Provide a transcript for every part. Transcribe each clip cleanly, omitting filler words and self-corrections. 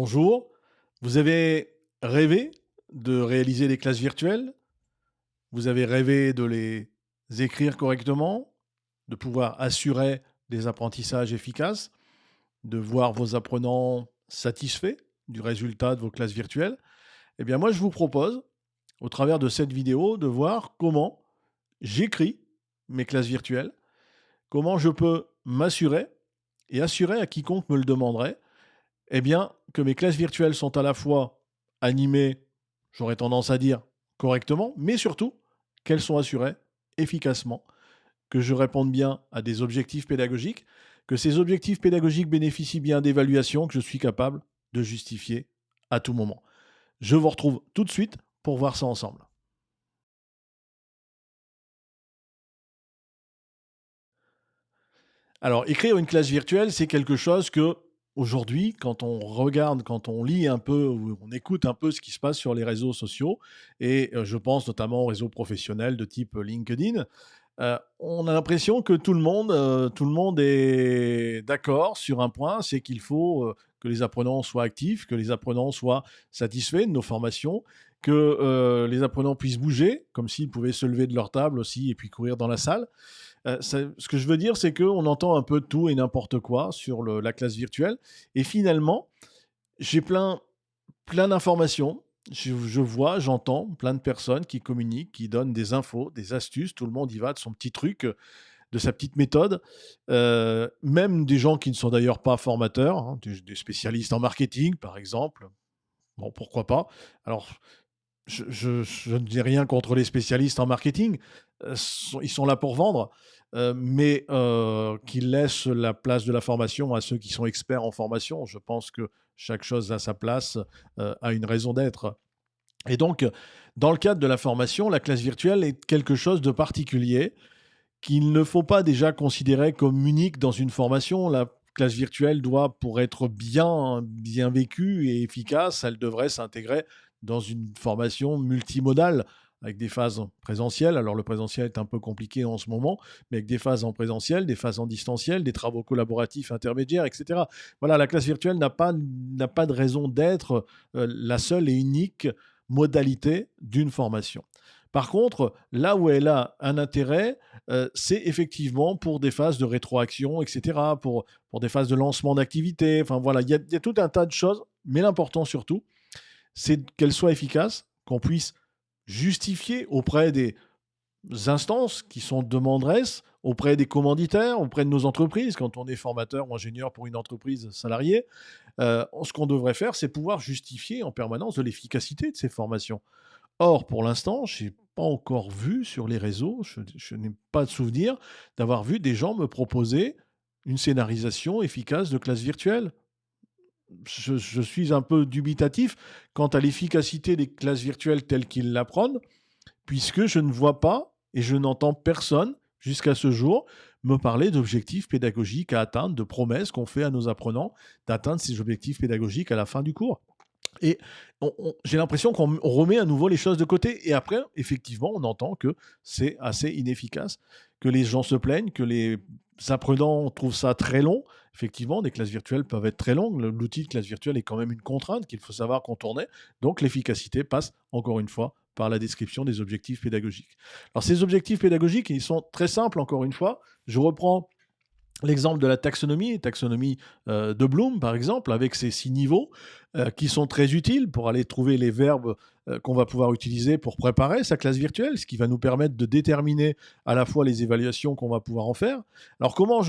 Bonjour, vous avez rêvé de réaliser des classes virtuelles? Vous avez rêvé de les écrire correctement, de pouvoir assurer des apprentissages efficaces, de voir vos apprenants satisfaits du résultat de vos classes virtuelles? Eh bien moi je vous propose, au travers de cette vidéo, de voir comment j'écris mes classes virtuelles, comment je peux m'assurer et assurer à quiconque me le demanderait, eh bien, que mes classes virtuelles sont à la fois animées, j'aurais tendance à dire correctement, mais surtout qu'elles sont assurées efficacement, que je réponde bien à des objectifs pédagogiques, que ces objectifs pédagogiques bénéficient bien d'évaluations que je suis capable de justifier à tout moment. Je vous retrouve tout de suite pour voir ça ensemble. Alors, écrire une classe virtuelle, c'est quelque chose que, aujourd'hui, quand on regarde, quand on lit un peu ou on écoute un peu ce qui se passe sur les réseaux sociaux et je pense notamment aux réseaux professionnels de type LinkedIn, on a l'impression que tout le monde est d'accord sur un point, c'est qu'il faut, que les apprenants soient actifs, que les apprenants soient satisfaits de nos formations, que, les apprenants puissent bouger, comme s'ils pouvaient se lever de leur table aussi et puis courir dans la salle. Ce que je veux dire, c'est qu'on entend un peu tout et n'importe quoi sur la classe virtuelle. Et finalement, j'ai plein d'informations. Je vois, j'entends plein de personnes qui communiquent, qui donnent des infos, des astuces. Tout le monde y va de son petit truc, de sa petite méthode. Même des gens qui ne sont d'ailleurs pas formateurs, hein, des spécialistes en marketing, par exemple. Bon, pourquoi pas. Alors, je ne dis rien contre les spécialistes en marketing, ils sont là pour vendre, mais qu'ils laissent la place de la formation à ceux qui sont experts en formation. Je pense que chaque chose a sa place, a une raison d'être. Et donc, dans le cadre de la formation, la classe virtuelle est quelque chose de particulier qu'il ne faut pas déjà considérer comme unique dans une formation. La classe virtuelle doit, pour être bien vécue et efficace, elle devrait s'intégrer dans une formation multimodale avec des phases présentielles. Alors le présentiel est un peu compliqué en ce moment, mais avec des phases en présentiel, des phases en distanciel, des travaux collaboratifs intermédiaires, etc. Voilà, la classe virtuelle n'a pas de raison d'être la seule et unique modalité d'une formation. Par contre, là où elle a un intérêt, c'est effectivement pour des phases de rétroaction, etc., pour des phases de lancement d'activité. Enfin voilà, il y a tout un tas de choses, mais l'important surtout, c'est qu'elle soit efficace, qu'on puisse justifier auprès des instances qui sont demanderesses, auprès des commanditaires, auprès de nos entreprises, quand on est formateur ou ingénieur pour une entreprise salariée. Ce qu'on devrait faire, c'est pouvoir justifier en permanence de l'efficacité de ces formations. Or, pour l'instant, je n'ai pas encore vu sur les réseaux, je n'ai pas de souvenir d'avoir vu des gens me proposer une scénarisation efficace de classe virtuelle. Je suis un peu dubitatif quant à l'efficacité des classes virtuelles telles qu'ils l'apprennent, puisque je ne vois pas et je n'entends personne jusqu'à ce jour me parler d'objectifs pédagogiques à atteindre, de promesses qu'on fait à nos apprenants d'atteindre ces objectifs pédagogiques à la fin du cours. Et j'ai l'impression qu'on remet à nouveau les choses de côté. Et après, effectivement, on entend que c'est assez inefficace, que les gens se plaignent, que les apprenants trouvent ça très long. Effectivement, des classes virtuelles peuvent être très longues. L'outil de classe virtuelle est quand même une contrainte qu'il faut savoir contourner. Donc, l'efficacité passe, encore une fois, par la description des objectifs pédagogiques. Alors, ces objectifs pédagogiques, ils sont très simples, encore une fois. Je reprends l'exemple de la taxonomie de Bloom, par exemple, avec ses 6 niveaux, qui sont très utiles pour aller trouver les verbes qu'on va pouvoir utiliser pour préparer sa classe virtuelle, ce qui va nous permettre de déterminer à la fois les évaluations qu'on va pouvoir en faire. Alors, comment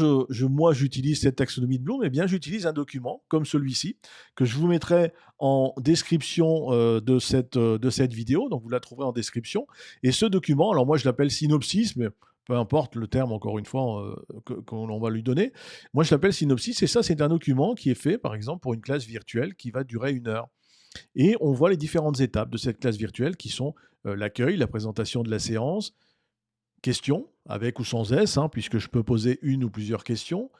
moi, j'utilise cette taxonomie de Bloom? Eh bien, j'utilise un document comme celui-ci, que je vous mettrai en description de cette vidéo, donc vous la trouverez en description. Et ce document, alors moi, je l'appelle synopsis, mais peu importe le terme, encore une fois, qu'on va lui donner. Moi, je l'appelle synopsis, et ça, c'est un document qui est fait, par exemple, pour une classe virtuelle qui va durer 1 heure. Et on voit les différentes étapes de cette classe virtuelle qui sont l'accueil, la présentation de la séance, questions, avec ou sans S, hein, puisque je peux poser une ou plusieurs questions.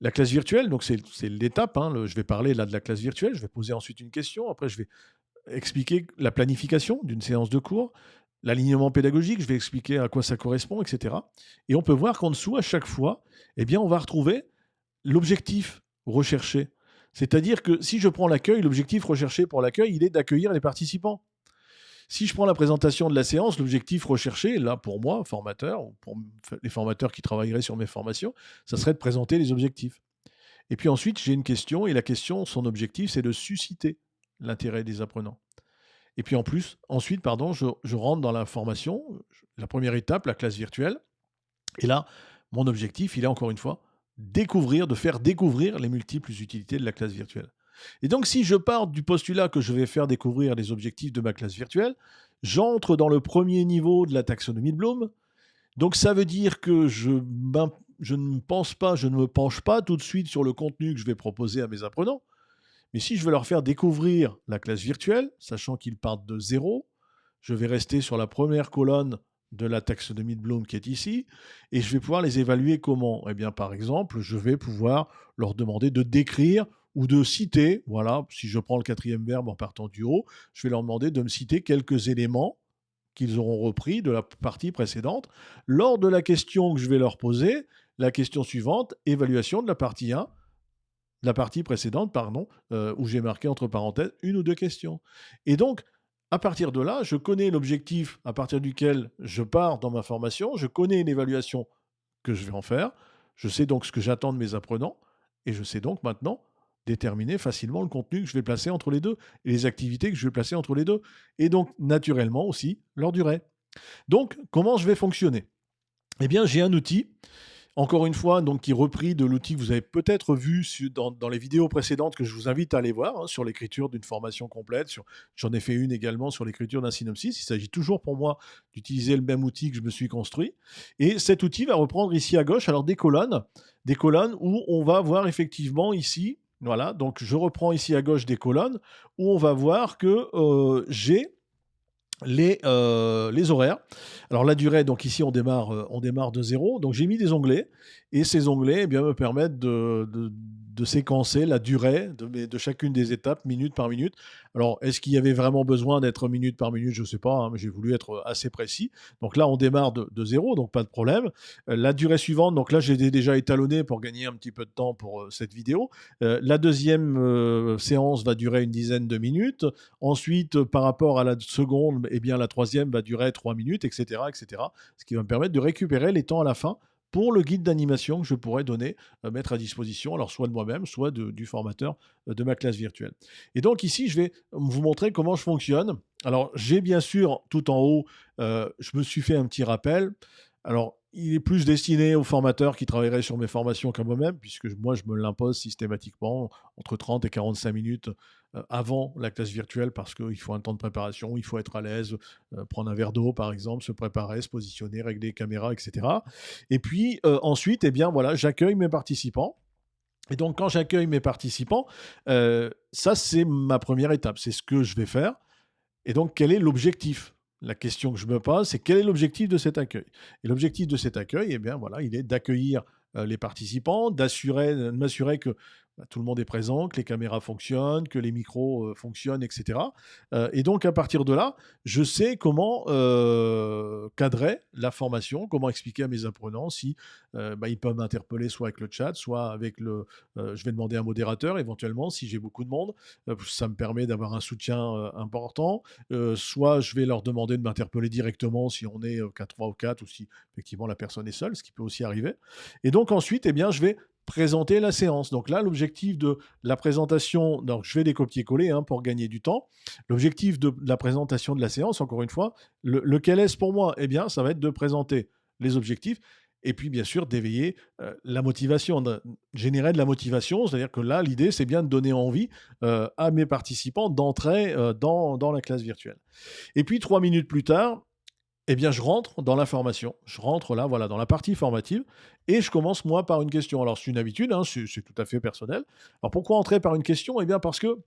La classe virtuelle, donc c'est l'étape, hein, je vais parler là de la classe virtuelle, je vais poser ensuite une question, après je vais expliquer la planification d'une séance de cours, l'alignement pédagogique, je vais expliquer à quoi ça correspond, etc. Et on peut voir qu'en dessous, à chaque fois, eh bien, on va retrouver l'objectif recherché. C'est-à-dire que si je prends l'accueil, l'objectif recherché pour l'accueil, il est d'accueillir les participants. Si je prends la présentation de la séance, l'objectif recherché, là pour moi, formateur, ou pour les formateurs qui travailleraient sur mes formations, ça serait de présenter les objectifs. Et puis ensuite, j'ai une question, et la question, son objectif, c'est de susciter l'intérêt des apprenants. Et puis ensuite, je rentre dans la formation, la première étape, la classe virtuelle. Et là, mon objectif, il est encore une fois de faire découvrir les multiples utilités de la classe virtuelle. Et donc, si je pars du postulat que je vais faire découvrir les objectifs de ma classe virtuelle, j'entre dans le premier niveau de la taxonomie de Bloom. Donc, ça veut dire que je ne me penche pas tout de suite sur le contenu que je vais proposer à mes apprenants. Mais si je veux leur faire découvrir la classe virtuelle, sachant qu'ils partent de zéro, je vais rester sur la première colonne de la taxonomie de Bloom qui est ici, et je vais pouvoir les évaluer comment? Eh bien, par exemple, je vais pouvoir leur demander de décrire ou de citer, voilà, si je prends le quatrième verbe en partant du haut, je vais leur demander de me citer quelques éléments qu'ils auront repris de la partie précédente. Lors de la question que je vais leur poser, la question suivante, évaluation de la partie 1, la partie précédente, pardon, où j'ai marqué entre parenthèses une ou deux questions. Et donc, à partir de là, je connais l'objectif à partir duquel je pars dans ma formation, je connais l'évaluation que je vais en faire, je sais donc ce que j'attends de mes apprenants, et je sais donc maintenant déterminer facilement le contenu que je vais placer entre les deux, et les activités que je vais placer entre les deux, et donc naturellement aussi leur durée. Donc, comment je vais fonctionner? Eh bien, j'ai un outil, encore une fois, donc, qui est repris de l'outil que vous avez peut-être vu dans les vidéos précédentes que je vous invite à aller voir, hein, sur l'écriture d'une formation complète. J'en ai fait une également sur l'écriture d'un synopsis. Il s'agit toujours pour moi d'utiliser le même outil que je me suis construit. Et cet outil va reprendre ici à gauche alors des colonnes où on va voir effectivement ici, voilà, donc je reprends ici à gauche des colonnes où on va voir que j'ai les horaires. Alors la durée, donc ici on démarre de zéro. Donc j'ai mis des onglets et ces onglets, eh bien, me permettent de séquencer la durée de chacune des étapes minute par minute. Alors est-ce qu'il y avait vraiment besoin d'être minute par minute? Je ne sais pas, hein, mais j'ai voulu être assez précis. Donc là on démarre de zéro, donc pas de problème. La durée suivante, donc là j'ai déjà étalonné pour gagner un petit peu de temps pour cette vidéo. La deuxième séance va durer une dizaine de minutes. Ensuite, par rapport à la seconde, eh bien, la troisième va durer 3 minutes, etc., etc. Ce qui va me permettre de récupérer les temps à la fin pour le guide d'animation que je pourrais donner, mettre à disposition, alors soit de moi-même, soit du formateur de ma classe virtuelle. Et donc ici, je vais vous montrer comment je fonctionne. Alors, j'ai bien sûr, tout en haut, je me suis fait un petit rappel. Alors, il est plus destiné aux formateurs qui travailleraient sur mes formations qu'à moi-même, puisque moi, je me l'impose systématiquement entre 30 et 45 minutes avant la classe virtuelle, parce qu'il faut un temps de préparation, il faut être à l'aise, prendre un verre d'eau, par exemple, se préparer, se positionner, régler les caméras, etc. Et puis, ensuite, eh bien, voilà, j'accueille mes participants. Et donc, quand j'accueille mes participants, ça, c'est ma première étape. C'est ce que je vais faire. Et donc, quel est l'objectif? La question que je me pose, c'est quel est l'objectif de cet accueil? Et l'objectif de cet accueil, eh bien, voilà, il est d'accueillir les participants, de m'assurer que tout le monde est présent, que les caméras fonctionnent, que les micros fonctionnent, etc. Et donc, à partir de là, je sais comment cadrer la formation, comment expliquer à mes apprenants si ils peuvent m'interpeller soit avec le chat, soit avec je vais demander un modérateur éventuellement si j'ai beaucoup de monde. Ça me permet d'avoir un soutien important. Soit je vais leur demander de m'interpeller directement si on est qu'à 3 ou 4 ou si effectivement la personne est seule, ce qui peut aussi arriver. Et donc ensuite, eh bien, je vais présenter la séance. Donc là, l'objectif de la présentation, donc je vais les copier-coller hein, pour gagner du temps. L'objectif de la présentation de la séance, encore une fois, lequel est-ce pour moi? Eh bien, ça va être de présenter les objectifs et puis bien sûr d'éveiller la motivation, de générer de la motivation. C'est-à-dire que là, l'idée, c'est bien de donner envie à mes participants d'entrer dans la classe virtuelle. Et puis 3 minutes plus tard, eh bien, je rentre dans la formation. Je rentre là, voilà, dans la partie formative et je commence, moi, par une question. Alors, c'est une habitude, hein, c'est tout à fait personnel. Alors, pourquoi entrer par une question? Eh bien, parce que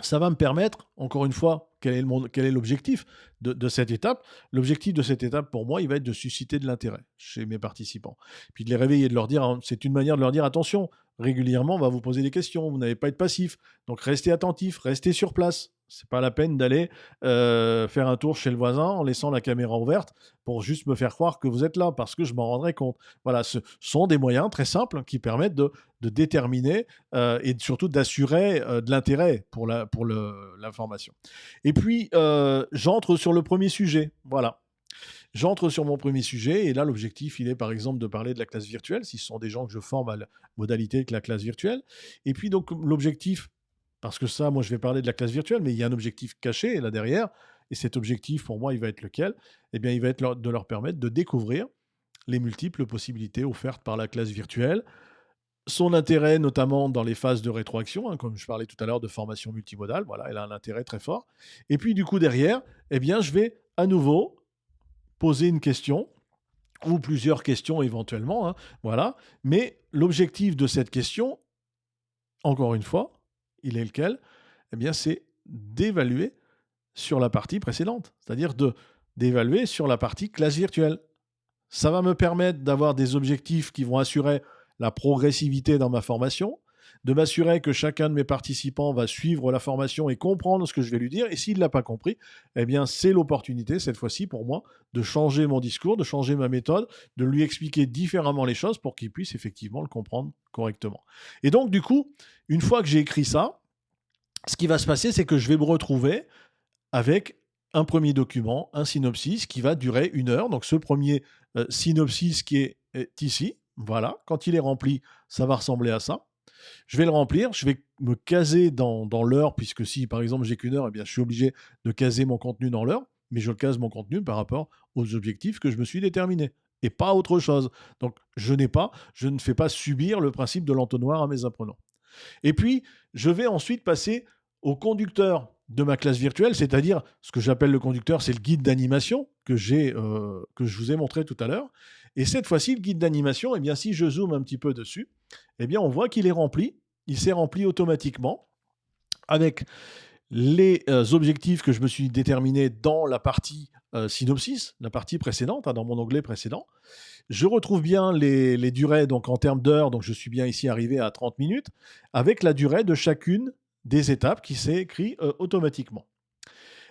ça va me permettre, encore une fois, quel est l'objectif de cette étape? L'objectif de cette étape, pour moi, il va être de susciter de l'intérêt chez mes participants. Puis de les réveiller, de leur dire, hein, c'est une manière de leur dire, attention, régulièrement, on va vous poser des questions, vous n'allez pas être passif. Donc, restez attentifs, restez sur place. C'est pas la peine d'aller faire un tour chez le voisin en laissant la caméra ouverte pour juste me faire croire que vous êtes là, parce que je m'en rendrai compte. Voilà, ce sont des moyens très simples qui permettent de déterminer et surtout d'assurer de l'intérêt pour l'information. Et puis, j'entre sur le premier sujet. Voilà. J'entre sur mon premier sujet et là, l'objectif, il est par exemple de parler de la classe virtuelle, si ce sont des gens que je forme à la modalité de la classe virtuelle. Et puis donc l'objectif, parce que ça, moi, je vais parler de la classe virtuelle, mais il y a un objectif caché là derrière. Et cet objectif, pour moi, il va être lequel? Eh bien, il va être de leur permettre de découvrir les multiples possibilités offertes par la classe virtuelle, son intérêt notamment dans les phases de rétroaction, hein, comme je parlais tout à l'heure de formation multimodale, voilà, elle a un intérêt très fort. Et puis du coup derrière, eh bien, je vais à nouveau poser une question ou plusieurs questions éventuellement, hein, voilà. Mais l'objectif de cette question, encore une fois, il est lequel? Eh bien, c'est d'évaluer sur la partie précédente, c'est-à-dire d'évaluer sur la partie classe virtuelle. Ça va me permettre d'avoir des objectifs qui vont assurer la progressivité dans ma formation, de m'assurer que chacun de mes participants va suivre la formation et comprendre ce que je vais lui dire. Et s'il ne l'a pas compris, eh bien, c'est l'opportunité, cette fois-ci, pour moi, de changer mon discours, de changer ma méthode, de lui expliquer différemment les choses pour qu'il puisse effectivement le comprendre correctement. Et donc, du coup, une fois que j'ai écrit ça, ce qui va se passer, c'est que je vais me retrouver avec un premier document, un synopsis qui va durer 1 heure. Donc ce premier synopsis qui est ici, voilà, quand il est rempli, ça va ressembler à ça. Je vais le remplir, je vais me caser dans l'heure, puisque si par exemple j'ai qu'1 heure, eh bien, je suis obligé de caser mon contenu dans l'heure, mais je case mon contenu par rapport aux objectifs que je me suis déterminés et pas autre chose. Donc je ne fais pas subir le principe de l'entonnoir à mes apprenants. Et puis, je vais ensuite passer au conducteur de ma classe virtuelle, c'est-à-dire ce que j'appelle le conducteur, c'est le guide d'animation que je vous ai montré tout à l'heure. Et cette fois-ci, le guide d'animation, eh bien, si je zoome un petit peu dessus, eh bien, on voit qu'il est rempli. Il s'est rempli automatiquement avec les objectifs que je me suis déterminés dans la partie synopsis, la partie précédente, hein, dans mon onglet précédent. Je retrouve bien les durées, donc en termes d'heures, donc je suis bien ici arrivé à 30 minutes, avec la durée de chacune des étapes qui s'est écrit automatiquement.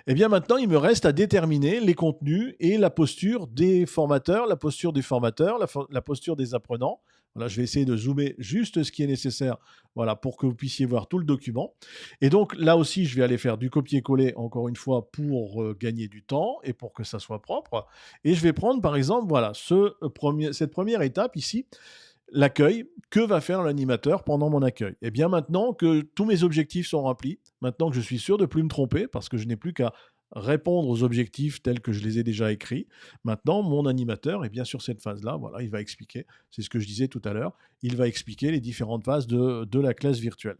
Et bien maintenant, il me reste à déterminer les contenus et la posture des formateurs, la posture du formateur, la posture des apprenants. Voilà, je vais essayer de zoomer juste ce qui est nécessaire, voilà, pour que vous puissiez voir tout le document. Et donc là aussi, je vais aller faire du copier-coller, encore une fois, pour gagner du temps et pour que ça soit propre. Et je vais prendre, par exemple, voilà, cette première étape ici, l'accueil. Que va faire l'animateur pendant mon accueil? Eh bien, maintenant que tous mes objectifs sont remplis, maintenant que je suis sûr de ne plus me tromper, parce que je n'ai plus qu'à répondre aux objectifs tels que je les ai déjà écrits, maintenant, mon animateur, et bien sur cette phase-là, voilà, il va expliquer, c'est ce que je disais tout à l'heure, il va expliquer les différentes phases de la classe virtuelle.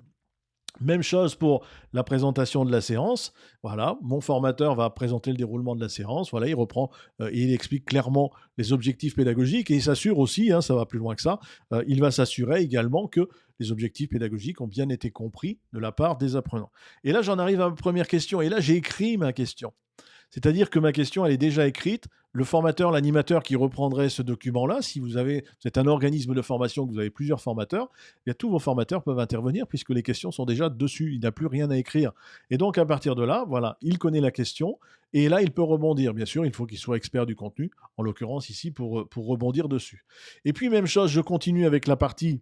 Même chose pour la présentation de la séance. Voilà, mon formateur va présenter le déroulement de la séance. Voilà, il reprend et il explique clairement les objectifs pédagogiques et il s'assure aussi, hein, ça va plus loin que ça, il va s'assurer également que les objectifs pédagogiques ont bien été compris de la part des apprenants. Et là, j'en arrive à ma première question. Et là, j'ai écrit ma question. C'est-à-dire que ma question, elle est déjà écrite. Le formateur, l'animateur qui reprendrait ce document-là, si vous êtes un organisme de formation, que vous avez plusieurs formateurs, eh bien, tous vos formateurs peuvent intervenir puisque les questions sont déjà dessus. Il n'a plus rien à écrire. Et donc, à partir de là, voilà, il connaît la question et là, il peut rebondir. Bien sûr, il faut qu'il soit expert du contenu, en l'occurrence ici, pour rebondir dessus. Et puis, même chose, je continue avec la partie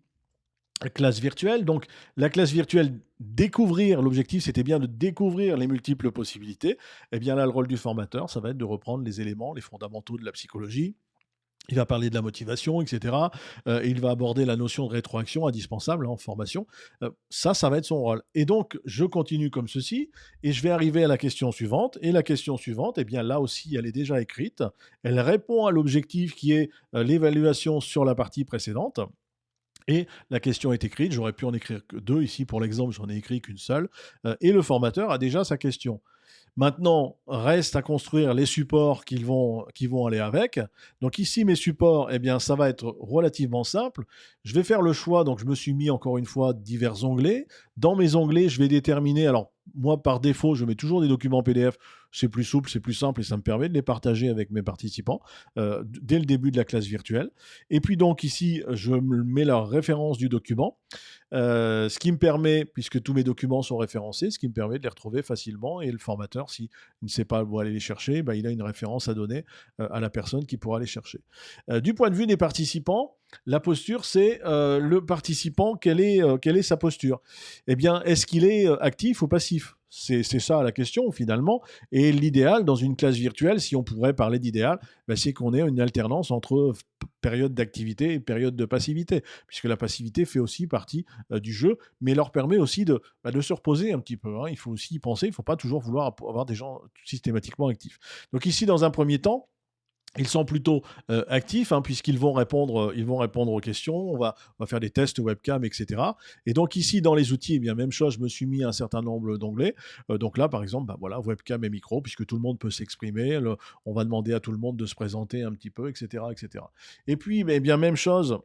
classe virtuelle. Donc, la classe virtuelle, l'objectif c'était bien de découvrir les multiples possibilités. Et bien là, le rôle du formateur, ça va être de reprendre les éléments, les fondamentaux de la psychologie. Il va parler de la motivation, etc. Et il va aborder la notion de rétroaction indispensable, hein, en formation. Ça va être son rôle. Et donc, je continue comme ceci, et je vais arriver à la question suivante. Et la question suivante, eh bien là aussi, elle est déjà écrite. Elle répond à l'objectif qui est l'évaluation sur la partie précédente. Et la question est écrite, j'aurais pu en écrire que 2 ici pour l'exemple, j'en ai écrit qu'une seule, et le formateur a déjà sa question. Maintenant, reste à construire les supports qui vont aller avec. Donc ici, mes supports, eh bien, ça va être relativement simple. Je vais faire le choix, donc je me suis mis encore une fois divers onglets. Dans mes onglets, je vais déterminer, alors moi par défaut, je mets toujours des documents PDF c'est plus souple, c'est plus simple et ça me permet de les partager avec mes participants dès le début de la classe virtuelle. Et puis donc ici, je mets la référence du document, ce qui me permet, puisque tous mes documents sont référencés, ce qui me permet de les retrouver facilement et le formateur, s'il ne sait pas où aller les chercher, ben, il a une référence à donner à la personne qui pourra les chercher. Du point de vue des participants, la posture, c'est le participant, quelle est sa posture? Eh bien, est-ce qu'il est actif ou passif? C'est ça la question finalement. Et l'idéal dans une classe virtuelle, si on pourrait parler d'idéal, ben, c'est qu'on ait une alternance entre période d'activité et période de passivité, puisque la passivité fait aussi partie du jeu, mais leur permet aussi de se reposer un petit peu, hein. Il faut aussi y penser, il ne faut pas toujours vouloir avoir des gens systématiquement actifs. Donc ici, dans un premier temps, ils sont plutôt actifs, hein, puisqu'ils vont répondre aux questions. On va faire des tests webcam, etc. Et donc ici, dans les outils, eh bien, même chose, je me suis mis un certain nombre d'onglets. Donc là, par exemple, bah, voilà, webcam et micro, puisque tout le monde peut s'exprimer. On va demander à tout le monde de se présenter un petit peu, etc. etc. Et puis, eh bien, même chose.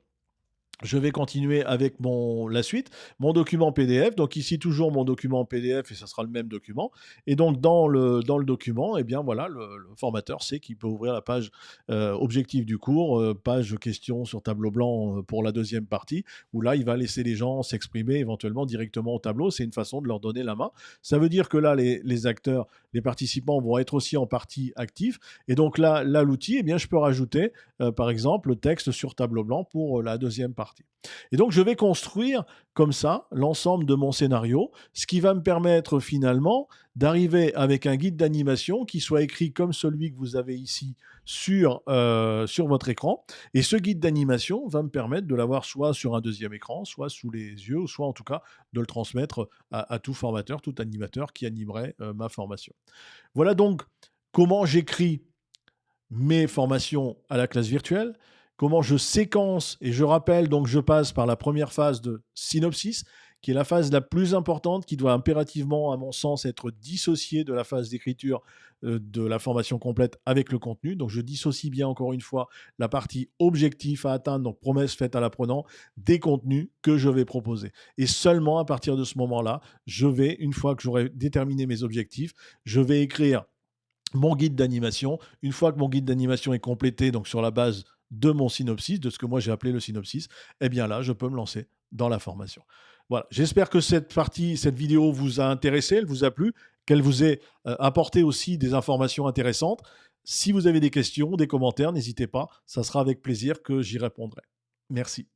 Je vais continuer avec la suite, mon document PDF. Donc ici, toujours mon document PDF et ça sera le même document. Et donc, dans le document, eh bien voilà, le formateur sait qu'il peut ouvrir la page objectif du cours, page questions sur tableau blanc pour la deuxième partie, où là, il va laisser les gens s'exprimer éventuellement directement au tableau. C'est une façon de leur donner la main. Ça veut dire que là, les acteurs, les participants vont être aussi en partie actifs. Et donc là l'outil, eh bien, je peux rajouter, par exemple, le texte sur tableau blanc pour la deuxième partie. Et donc, je vais construire comme ça l'ensemble de mon scénario, ce qui va me permettre finalement d'arriver avec un guide d'animation qui soit écrit comme celui que vous avez ici sur votre écran. Et ce guide d'animation va me permettre de l'avoir soit sur un deuxième écran, soit sous les yeux, soit en tout cas de le transmettre à tout formateur, tout animateur qui animerait ma formation. Voilà donc comment j'écris mes formations à la classe virtuelle, comment je séquence et je rappelle, donc je passe par la première phase de synopsis, qui est la phase la plus importante, qui doit impérativement, à mon sens, être dissociée de la phase d'écriture de la formation complète avec le contenu. Donc je dissocie bien encore une fois la partie objectif à atteindre, donc promesse faite à l'apprenant, des contenus que je vais proposer. Et seulement à partir de ce moment-là, une fois que j'aurai déterminé mes objectifs, je vais écrire mon guide d'animation. Une fois que mon guide d'animation est complété, donc sur la base de mon synopsis, de ce que moi j'ai appelé le synopsis, eh bien là, je peux me lancer dans la formation. Voilà, j'espère que cette vidéo vous a intéressé, elle vous a plu, qu'elle vous ait apporté aussi des informations intéressantes. Si vous avez des questions, des commentaires, n'hésitez pas, ça sera avec plaisir que j'y répondrai. Merci.